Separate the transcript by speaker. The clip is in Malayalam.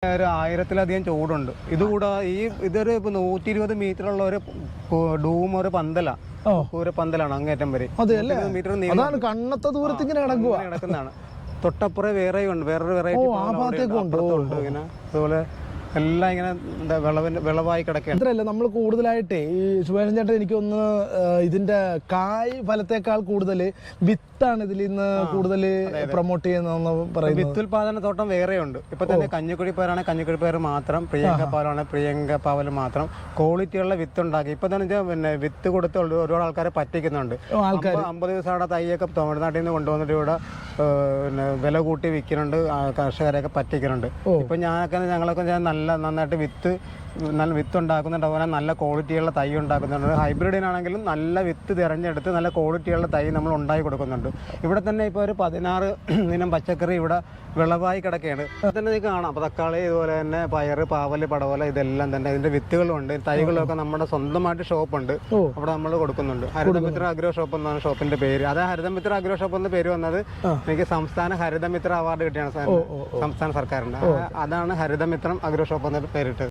Speaker 1: ഒരു 1000-ലധികം ചൂടുണ്ട്. ഇതൊരു 120 മീറ്ററുള്ള ഒരു ഡൂം, ഒരു പന്തലാണ് അങ്ങേറ്റം വരെ.
Speaker 2: അതാണ് കണ്ണത്ത ദൂരത്ത് ഇങ്ങനെ
Speaker 1: കിടക്കുന്നതാണ്. തൊട്ടപ്പുറം വേറൊരു വെറൈറ്റി ഇങ്ങനെ അതുപോലെ എല്ലാം ഇങ്ങനെ വിളവായി കിടക്കുകയാണ്.
Speaker 2: അത്രയല്ല, നമ്മൾ കൂടുതലായിട്ടേ ഈ സുബേഷൻ ചേട്ടൻ എനിക്കൊന്ന് ഇതിന്റെ കായ് ഫലത്തേക്കാൾ കൂടുതൽ വിത്താണ് ഇതിൽ നിന്ന് കൂടുതൽ പ്രൊമോട്ട് ചെയ്യുന്നതെന്ന് പറയുന്നത്.
Speaker 1: വിത്തുൽപാദന തോട്ടം വേറെയുണ്ട്. ഇപ്പൊ തന്നെ കഞ്ഞിക്കുഴി പയറാണെങ്കിൽ കഞ്ഞിക്കുഴി പയർ മാത്രം, പ്രിയങ്ക പാവലാണ് പ്രിയങ്ക പാവൽ മാത്രം, ക്വാളിറ്റിയുള്ള വിത്ത് ഉണ്ടാക്കി. ഇപ്പൊ തന്നെ പിന്നെ വിത്ത് കൊടുത്ത് ഒരുപാട് ആൾക്കാരെ പറ്റിക്കുന്നുണ്ട്. 50 ദിവസം അവിടെ തൈയൊക്കെ തമിഴ്നാട്ടിൽ നിന്ന് കൊണ്ടുവന്നിട്ട് ഇവിടെ പിന്നെ വില കൂട്ടി വിൽക്കുന്നുണ്ട്, കർഷകരെയൊക്കെ പറ്റിക്കുന്നുണ്ട്. ഇപ്പൊ ഞങ്ങളൊക്കെ നന്നായിട്ട് നല്ല വിത്ത് ഉണ്ടാക്കുന്നുണ്ട്. അതുപോലെ നല്ല ക്വാളിറ്റിയുള്ള തൈ ഉണ്ടാക്കുന്നുണ്ട്. ഹൈബ്രിഡിനാണെങ്കിലും നല്ല വിത്ത് തിരഞ്ഞെടുത്ത് നല്ല ക്വാളിറ്റിയുള്ള തൈ നമ്മൾ ഉണ്ടാക്കി കൊടുക്കുന്നുണ്ട്. ഇവിടെ തന്നെ ഇപ്പോൾ ഒരു 16 ഇനം പച്ചക്കറി ഇവിടെ വിളവായി കിടക്കുകയാണ്. തന്നെ നിങ്ങൾക്ക് കാണാം. അപ്പോൾ തക്കാളി, ഇതുപോലെ തന്നെ പയർ, പാവല്, പടവല, ഇതെല്ലാം തന്നെ ഇതിന്റെ വിത്തുകളുണ്ട്. തൈകളൊക്കെ നമ്മുടെ സ്വന്തമായിട്ട് ഷോപ്പുണ്ട്, അവിടെ നമ്മൾ കൊടുക്കുന്നുണ്ട്. ഹരിതമിത്ര അഗ്രോ ഷോപ്പ് എന്നാണ് ഷോപ്പിന്റെ പേര്. അത് ഹരിതമിത്ര അഗ്രോ ഷോപ്പ് എന്ന പേര് വന്നത് എനിക്ക് സംസ്ഥാന ഹരിതമിത്ര അവാർഡ് കിട്ടിയാണ് സംസ്ഥാന സർക്കാരിന്റെ. അതാണ് ഹരിതമിത്രം അഗ്രോ ഷോപ്പ് എന്ന പേരിട്ട്.